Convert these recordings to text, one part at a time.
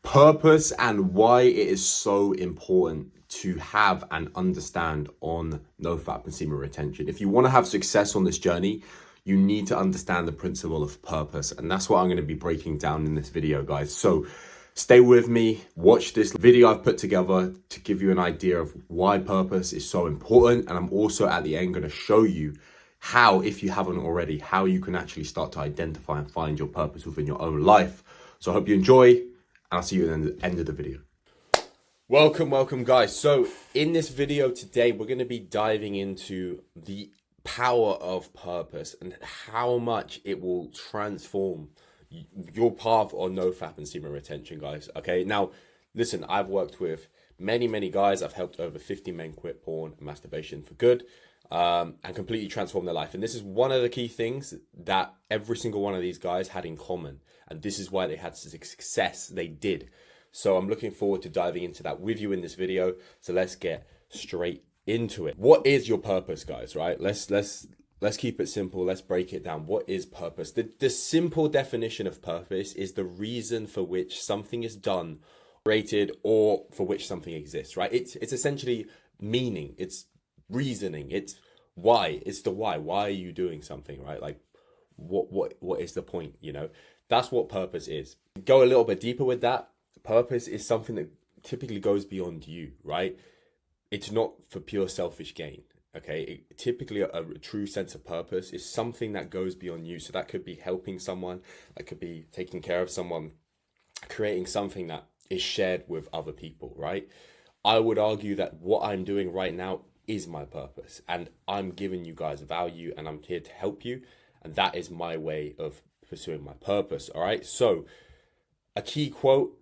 Purpose and why it is so important to have and understand on Nofap and semen retention. If you want to have success on this journey, you need to understand the principle of purpose. And that's what I'm going to be breaking down in this video, guys. So stay with me, watch this video I've put together to give you an idea of why purpose is so important. And I'm also at the end going to show you how, if you haven't already, how you can actually start to identify and find your purpose within your own life. So I hope you enjoy. I'll see you at the end of the video. Welcome guys. So in this video today, we're going to be diving into the power of purpose and how much it will transform your path on Nofap and semen retention, guys. Okay, now listen, I've worked with many guys. I've helped over 50 men quit porn and masturbation for good and completely transform their life. And this is one of the key things that every single one of these guys had in common. And this is why they had success they did. So I'm looking forward to diving into that with you in this video. So let's get straight into it. What is your purpose, guys, right? Let's keep it simple. Let's break it down. What is purpose? The simple definition of purpose is the reason for which something is done, created, or for which something exists, right? It's essentially meaning. It's reasoning. It's why. It's the why. Why are you doing something, right? Like what is the point, you know? That's what purpose is. Go a little bit deeper with that. Purpose is something that typically goes beyond you, right? It's not for pure selfish gain, okay? Typically, a true sense of purpose is something that goes beyond you. So that could be helping someone, that could be taking care of someone, creating something that is shared with other people, right? I would argue that what I'm doing right now is my purpose, and I'm giving you guys value, and I'm here to help you, and that is my way of pursuing my purpose. All right, so a key quote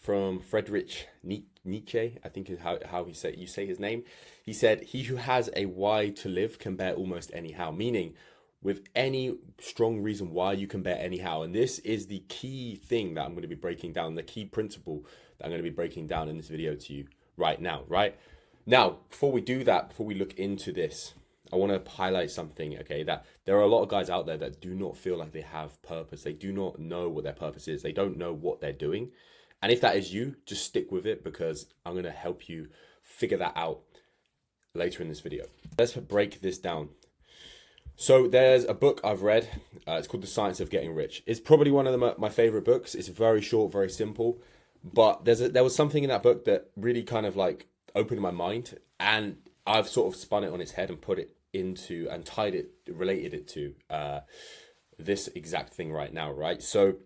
from Friedrich Nietzsche, I think is how you say his name. He said, "He who has a why to live can bear almost anyhow," meaning with any strong reason why, you can bear anyhow. And this is the key thing that I'm going to be breaking down, the key principle that I'm going to be breaking down in this video to you right now, right? Now, before we do that, before we look into this, I want to highlight something, okay, that there are a lot of guys out there that do not feel like they have purpose. They do not know what their purpose is. They don't know what they're doing. And if that is you, just stick with it, because I'm going to help you figure that out later in this video. Let's break this down. So there's a book I've read. It's called The Science of Getting Rich. It's probably one of my favorite books. It's very short, very simple. But there was something in that book that really kind of like opened my mind. And I've sort of spun it on its head and put it into and related it to this exact thing right now, right? So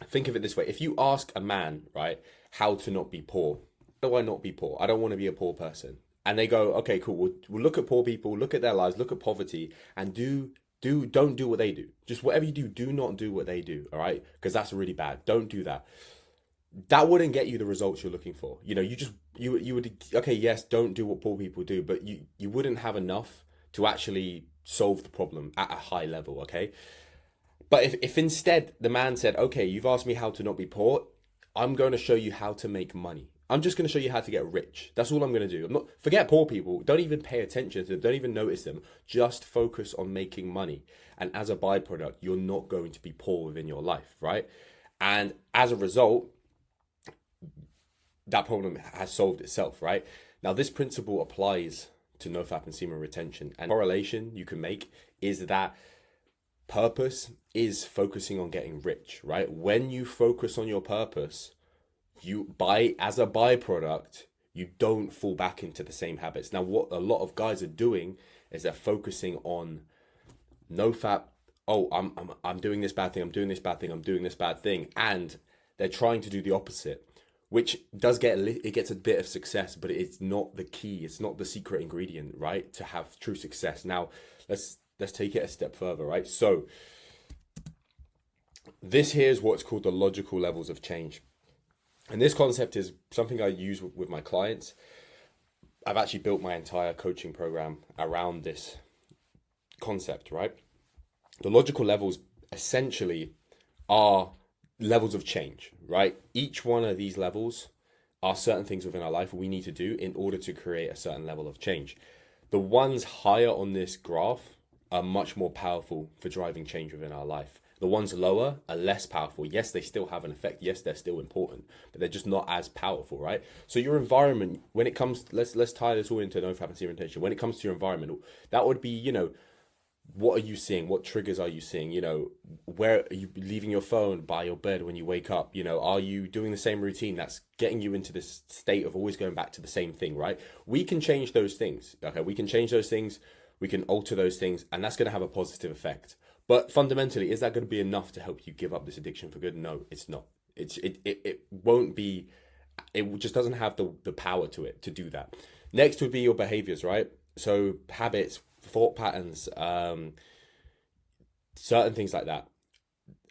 think of it this way. If you ask a man, right, how to not be poor, how do I not be poor? I don't want to be a poor person. And they go, okay, cool. We'll look at poor people, look at their lives, look at poverty, and don't do what they do. Just whatever you do not do what they do, all right? Because that's really bad. Don't do that. That wouldn't get you the results you're looking for. You know, you would, okay, yes, don't do what poor people do, but you wouldn't have enough to actually solve the problem at a high level, okay? But if instead the man said, okay, you've asked me how to not be poor, I'm going to show you how to make money. I'm just going to show you how to get rich. That's all I'm going to do. Forget poor people. Don't even pay attention to them. Don't even notice them. Just focus on making money. And as a byproduct, you're not going to be poor within your life, right? And as a result, that problem has solved itself, right? Now, this principle applies to Nofap and semen retention. And correlation you can make is that purpose is focusing on getting rich, right? When you focus on your purpose, as a byproduct, you don't fall back into the same habits. Now, what a lot of guys are doing is they're focusing on Nofap. Oh, I'm doing this bad thing. I'm doing this bad thing. I'm doing this bad thing. And they're trying to do the opposite, which does gets a bit of success, but it's not the key. It's not the secret ingredient, right? To have true success. Now, let's take it a step further, right? So this here is what's called the logical levels of change. And this concept is something I use with my clients. I've actually built my entire coaching program around this concept, right? The logical levels essentially are levels of change, right? Each one of these levels are certain things within our life we need to do in order to create a certain level of change. The ones higher on this graph are much more powerful for driving change within our life. The ones lower are less powerful. Yes, they still have an effect. Yes, they're still important, but they're just not as powerful, right? So your environment, when it comes, let's tie this all into Nofap and segmentation. When it comes to your environment, that would be, what are you seeing? What triggers are you seeing? Where are you leaving your phone by your bed when you wake up? Are you doing the same routine that's getting you into this state of always going back to the same thing, right? We can change those things. Okay, we can change those things. We can alter those things, and that's going to have a positive effect. But fundamentally, is that going to be enough to help you give up this addiction for good? No, it's not. It won't be. It just doesn't have the power to it to do that. Next would be your behaviors, right? So habits, thought patterns, certain things like that.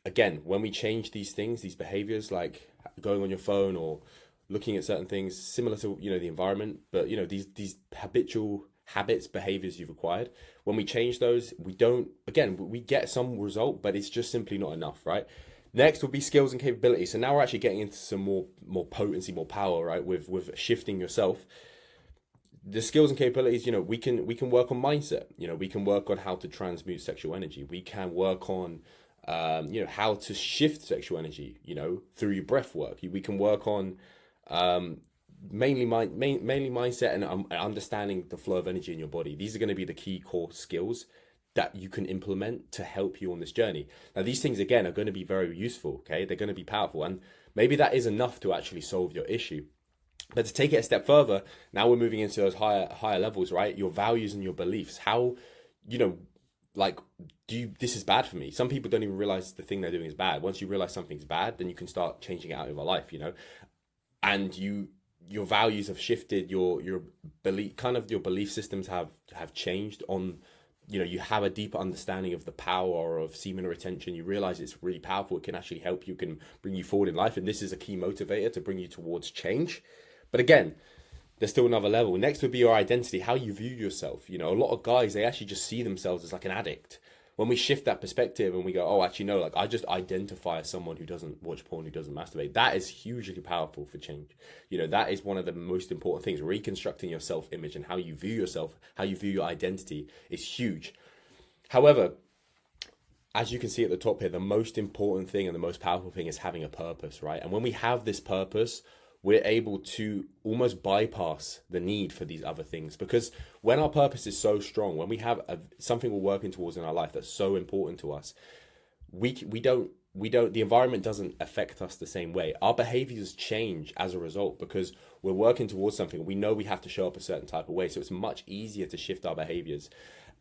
Again, when we change these things, these behaviors, like going on your phone or looking at certain things, similar to the environment, but these habitual habits, behaviors you've acquired, when we change those, we get some result, but it's just simply not enough, right? Next will be skills and capabilities. So now we're actually getting into some more potency, more power, right? With shifting yourself. The skills and capabilities, we can work on mindset. We can work on how to transmute sexual energy. We can work on how to shift sexual energy, through your breath work. We can work on mainly mindset and understanding the flow of energy in your body. These are going to be the key core skills that you can implement to help you on this journey. Now, these things, again, are going to be very useful, okay? They're going to be powerful, and maybe that is enough to actually solve your issue. But to take it a step further, now we're moving into those higher levels, right? Your values and your beliefs. How, this is bad for me. Some people don't even realize the thing they're doing is bad. Once you realize something's bad, then you can start changing it out of your life, and your values have shifted, your belief systems have changed on, you have a deeper understanding of the power of semen retention. You realize it's really powerful. It can actually help you, can bring you forward in life. And this is a key motivator to bring you towards change. But again, there's still another level. Next would be your identity, how you view yourself. A lot of guys, they actually just see themselves as like an addict. When we shift that perspective and we go, oh, actually, no, I just identify as someone who doesn't watch porn, who doesn't masturbate. That is hugely powerful for change. That is one of the most important things. Reconstructing your self-image and how you view yourself, how you view your identity is huge. However, as you can see at the top here, the most important thing and the most powerful thing is having a purpose, right? And when we have this purpose, we're able to almost bypass the need for these other things, because when our purpose is so strong, when we have something we're working towards in our life that's so important to us, the environment doesn't affect us the same way. Our behaviors change as a result because we're working towards something. We know we have to show up a certain type of way, so it's much easier to shift our behaviors.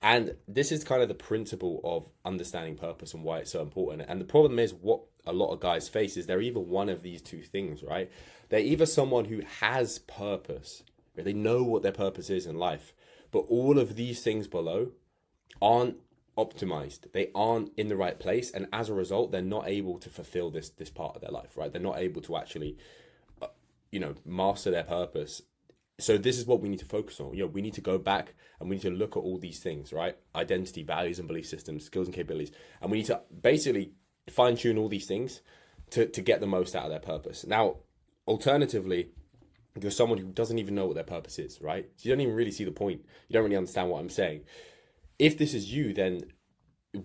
And this is kind of the principle of understanding purpose and why it's so important. And the problem is, what a lot of guys face is they're either one of these two things, right? They're either someone who has purpose, right? They know what their purpose is in life, but all of these things below aren't optimized. They aren't in the right place. And as a result, they're not able to fulfill this part of their life, right? They're not able to actually, master their purpose. So this is what we need to focus on. We need to go back and we need to look at all these things, right? Identity, values and belief systems, skills and capabilities. And we need to basically fine tune all these things to get the most out of their purpose. Now, alternatively, if you're someone who doesn't even know what their purpose is, right? So you don't even really see the point. You don't really understand what I'm saying. If this is you, then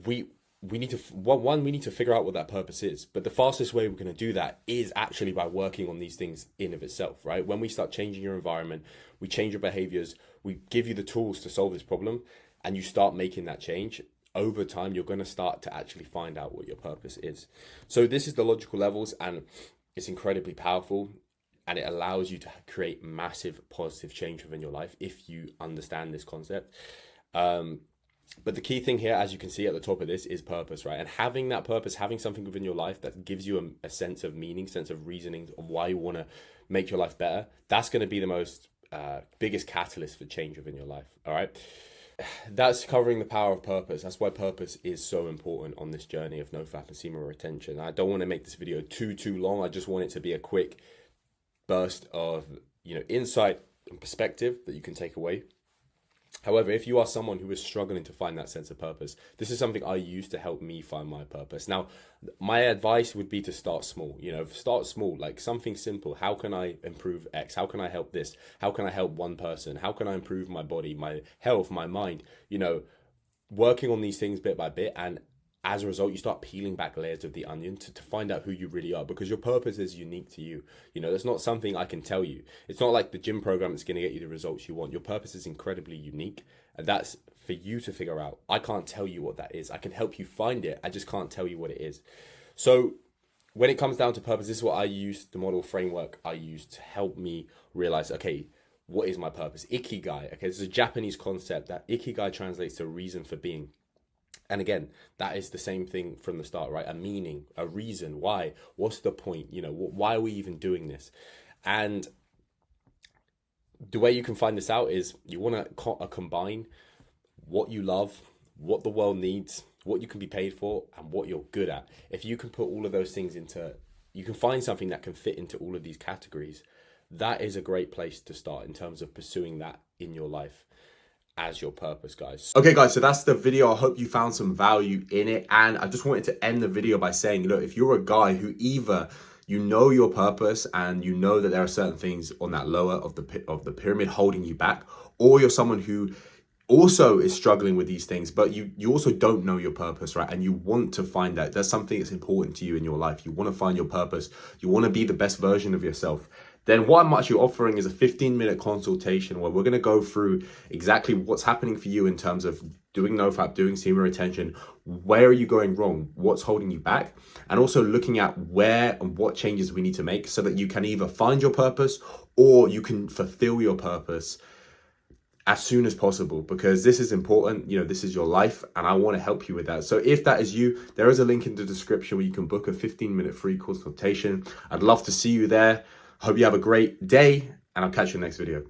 we need to, we need to figure out what that purpose is. But the fastest way we're going to do that is actually by working on these things in of itself, right? When we start changing your environment, we change your behaviors, we give you the tools to solve this problem, and you start making that change, over time, you're going to start to actually find out what your purpose is. So this is the logical levels, and it's incredibly powerful, and it allows you to create massive positive change within your life if you understand this concept. But the key thing here, as you can see at the top of this, is purpose, right? And having that purpose, having something within your life that gives you a sense of meaning, sense of reasoning of why you want to make your life better, that's going to be the most biggest catalyst for change within your life, all right? That's covering the power of purpose. That's why purpose is so important on this journey of Nofap and semen retention. I don't want to make this video too long. I just want it to be a quick burst of insight and perspective that you can take away. However, if you are someone who is struggling to find that sense of purpose, this is something I use to help me find my purpose. Now, my advice would be to start small. Start small, like something simple. How can I improve X? How can I help this? How can I help one person? How can I improve my body, my health, my mind? Working on these things bit by bit, and as a result, you start peeling back layers of the onion to find out who you really are, because your purpose is unique to you. You know, that's not something I can tell you. It's not like the gym program that's going to get you the results you want. Your purpose is incredibly unique, and that's for you to figure out. I can't tell you what that is. I can help you find it. I just can't tell you what it is. So when it comes down to purpose, this is what I use, the model framework I use to help me realize, okay, what is my purpose? Ikigai. Okay, this is a Japanese concept that Ikigai translates to reason for being. And again, that is the same thing from the start, right? A meaning, a reason. Why? What's the point? You know, why are we even doing this? And the way you can find this out is you want to combine what you love, what the world needs, what you can be paid for, and what you're good at. If you can put all of those things into, you can find something that can fit into all of these categories. That is a great place to start in terms of pursuing that in your life as your purpose, guys. Okay, guys, so that's the video. I hope you found some value in it. And I just wanted to end the video by saying, look, if you're a guy who either you know your purpose and you know that there are certain things on that lower of the pyramid holding you back, or you're someone who also is struggling with these things, but you also don't know your purpose, right? And you want to find that. There's something that's important to you in your life. You want to find your purpose. You want to be the best version of yourself. Then what I'm actually offering is a 15-minute consultation where we're going to go through exactly what's happening for you in terms of doing Nofap, doing semen retention. Where are you going wrong? What's holding you back? And also looking at where and what changes we need to make so that you can either find your purpose or you can fulfill your purpose as soon as possible, because this is important. You know, this is your life and I want to help you with that. So if that is you, there is a link in the description where you can book a 15-minute free consultation. I'd love to see you there. Hope you have a great day and I'll catch you in the next video.